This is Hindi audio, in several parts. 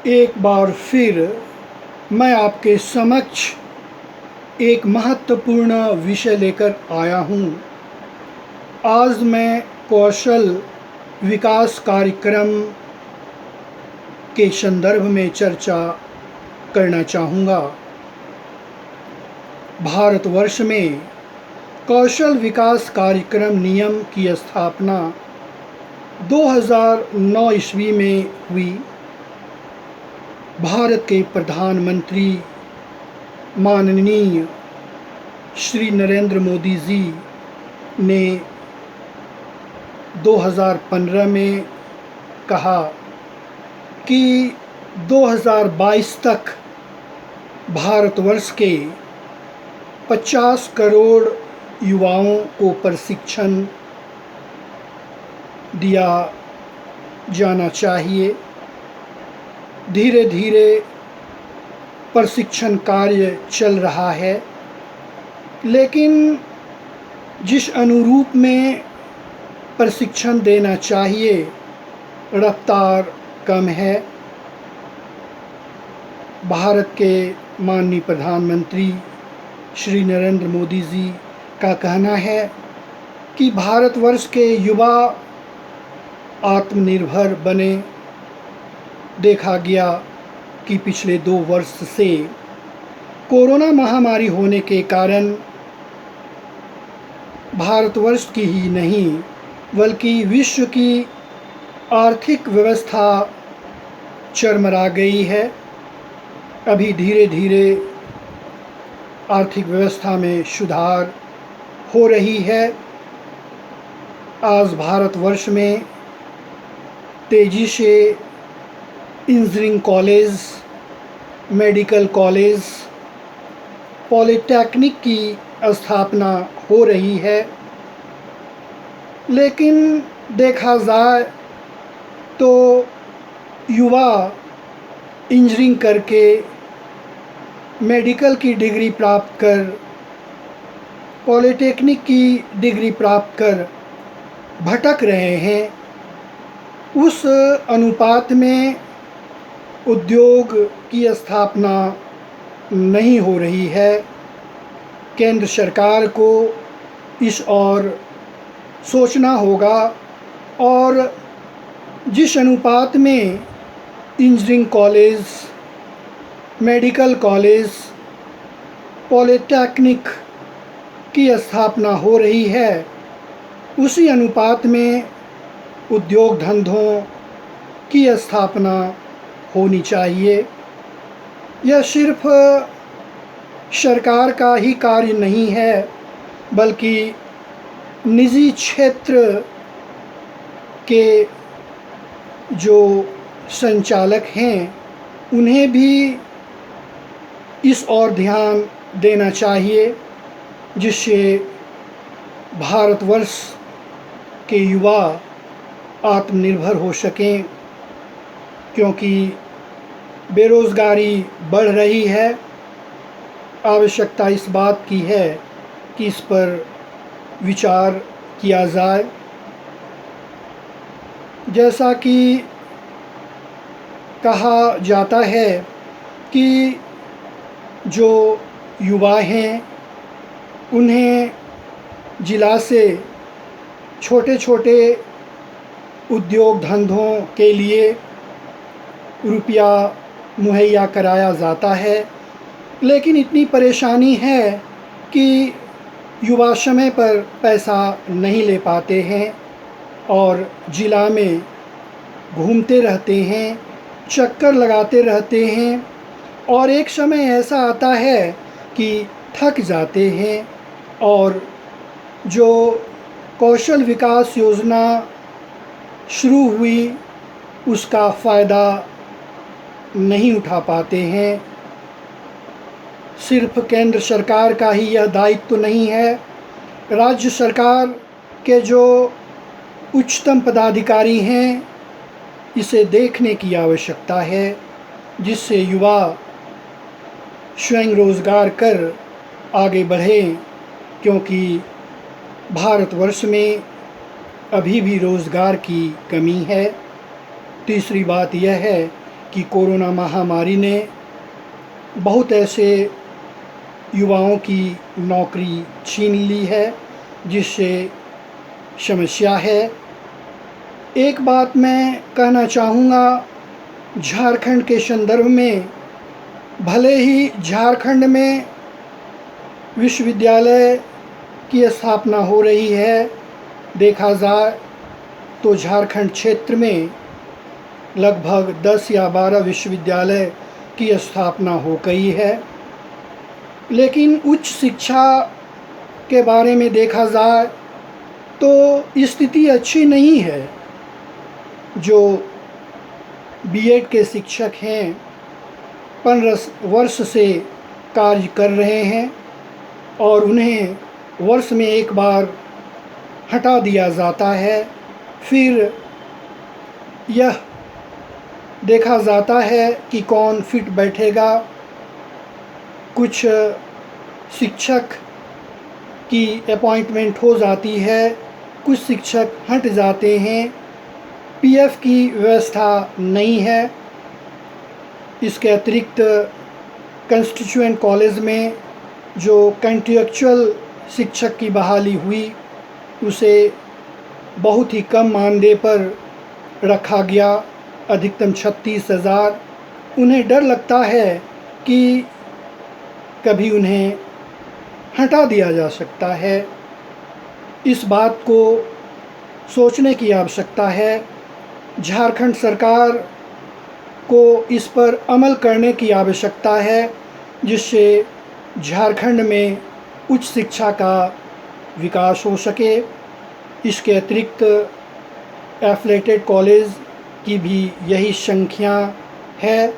एक बार फिर मैं आपके समक्ष एक महत्वपूर्ण विषय लेकर आया हूँ। आज मैं कौशल विकास कार्यक्रम के संदर्भ में चर्चा करना चाहूँगा। भारतवर्ष में कौशल विकास कार्यक्रम नियम की स्थापना 2009 ईस्वी में हुई। भारत के प्रधानमंत्री माननीय श्री नरेंद्र मोदी जी ने 2015 में कहा कि 2022 तक भारतवर्ष के 50 करोड़ युवाओं को प्रशिक्षण दिया जाना चाहिए। धीरे धीरे प्रशिक्षण कार्य चल रहा है, लेकिन जिस अनुरूप में प्रशिक्षण देना चाहिए रफ्तार कम है। भारत के माननीय प्रधानमंत्री श्री नरेंद्र मोदी जी का कहना है कि भारतवर्ष के युवा आत्मनिर्भर बने। देखा गया कि पिछले 2 वर्ष से कोरोना महामारी होने के कारण भारतवर्ष की ही नहीं बल्कि विश्व की आर्थिक व्यवस्था चरमरा गई है। अभी धीरे धीरे आर्थिक व्यवस्था में सुधार हो रही है। आज भारतवर्ष में तेज़ी से engineering college, medical college, polytechnic की स्थापना हो रही है। लेकिन देखा जाए तो युवा इंजीनियरिंग करके मेडिकल की डिग्री प्राप्त कर, पॉलिटेक्निक की डिग्री प्राप्त कर भटक रहे हैं। उस अनुपात में उद्योग की स्थापना नहीं हो रही है। केंद्र सरकार को इस ओर सोचना होगा और जिस अनुपात में engineering college, medical college, polytechnic की स्थापना हो रही है, उसी अनुपात में उद्योग धंधों की स्थापना होनी चाहिए। यह सिर्फ सरकार का ही कार्य नहीं है, बल्कि निजी क्षेत्र के जो संचालक हैं उन्हें भी इस ओर ध्यान देना चाहिए, जिससे भारतवर्ष के युवा आत्मनिर्भर हो सकें। क्योंकि बेरोज़गारी बढ़ रही है। आवश्यकता इस बात की है कि इस पर विचार किया जाए। जैसा कि कहा जाता है कि जो युवा हैं उन्हें जिला से छोटे छोटे उद्योग धंधों के लिए रुपया मुहैया कराया जाता है, लेकिन इतनी परेशानी है कि युवा समय पर पैसा नहीं ले पाते हैं और जिला में घूमते रहते हैं, चक्कर लगाते रहते हैं और एक समय ऐसा आता है कि थक जाते हैं और जो कौशल विकास योजना शुरू हुई उसका फ़ायदा नहीं उठा पाते हैं। सिर्फ केंद्र सरकार का ही यह दायित्व नहीं है, राज्य सरकार के जो उच्चतम पदाधिकारी हैं इसे देखने की आवश्यकता है, जिससे युवा स्वयं रोज़गार कर आगे बढ़ें। क्योंकि भारतवर्ष में अभी भी रोज़गार की कमी है। तीसरी बात यह है कि कोरोना महामारी ने बहुत ऐसे युवाओं की नौकरी छीन ली है, जिससे समस्या है। एक बात मैं कहना चाहूँगा झारखंड के संदर्भ में, भले ही झारखंड में विश्वविद्यालय की स्थापना हो रही है, देखा जाए तो झारखंड क्षेत्र में लगभग 10 या 12 विश्वविद्यालय की स्थापना हो गई है, लेकिन उच्च शिक्षा के बारे में देखा जाए तो स्थिति अच्छी नहीं है। जो बीएड के शिक्षक हैं 15 वर्ष से कार्य कर रहे हैं और उन्हें वर्ष में एक बार हटा दिया जाता है। फिर यह देखा जाता है कि कौन फिट बैठेगा। कुछ शिक्षक की अपॉइंटमेंट हो जाती है, कुछ शिक्षक हट जाते हैं। पीएफ की व्यवस्था नहीं है। इसके अतिरिक्त कंस्टिट्यूएंट कॉलेज में जो कॉन्ट्रैक्चुअल शिक्षक की बहाली हुई, उसे बहुत ही कम मानदेय पर रखा गया, अधिकतम 36,000। उन्हें डर लगता है कि कभी उन्हें हटा दिया जा सकता है। इस बात को सोचने की आवश्यकता है। झारखंड सरकार को इस पर अमल करने की आवश्यकता है, जिससे झारखंड में उच्च शिक्षा का विकास हो सके। इसके अतिरिक्त एफिलिएटेड कॉलेज की भी यही संख्या है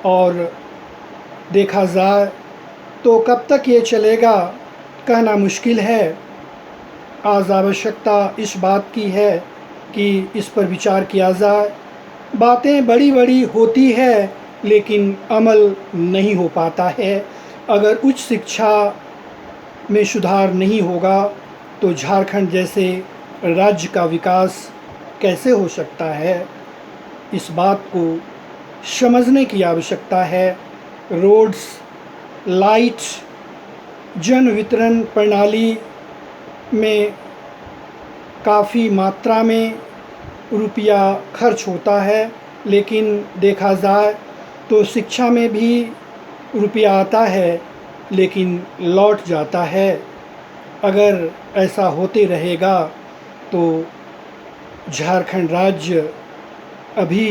और देखा जाए तो कब तक ये चलेगा कहना मुश्किल है। आज आवश्यकता इस बात की है कि इस पर विचार किया जाए। बातें बड़ी बड़ी होती है लेकिन अमल नहीं हो पाता है। अगर उच्च शिक्षा में सुधार नहीं होगा तो झारखंड जैसे राज्य का विकास कैसे हो सकता है, इस बात को समझने की आवश्यकता है। रोड्स, लाइट्स, जन वितरण प्रणाली में काफ़ी मात्रा में रुपया खर्च होता है, लेकिन देखा जाए तो शिक्षा में भी रुपया आता है लेकिन लौट जाता है। अगर ऐसा होते रहेगा तो झारखंड राज्य अभी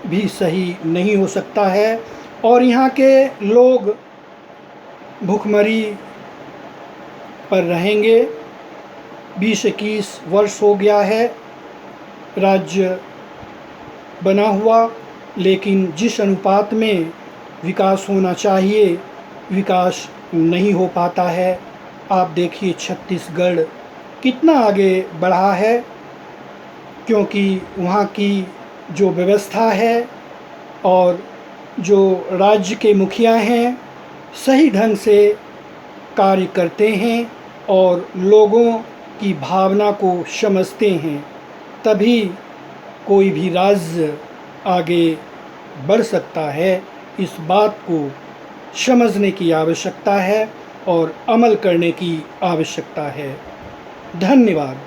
भी सही नहीं हो सकता है और यहाँ के लोग भूखमरी पर रहेंगे। 20-21 वर्ष हो गया है राज्य बना हुआ, लेकिन जिस अनुपात में विकास होना चाहिए विकास नहीं हो पाता है। आप देखिए छत्तीसगढ़ कितना आगे बढ़ा है, क्योंकि वहाँ की जो व्यवस्था है और जो राज्य के मुखिया हैं सही ढंग से कार्य करते हैं और लोगों की भावना को समझते हैं, तभी कोई भी राज्य आगे बढ़ सकता है। इस बात को समझने की आवश्यकता है और अमल करने की आवश्यकता है। धन्यवाद।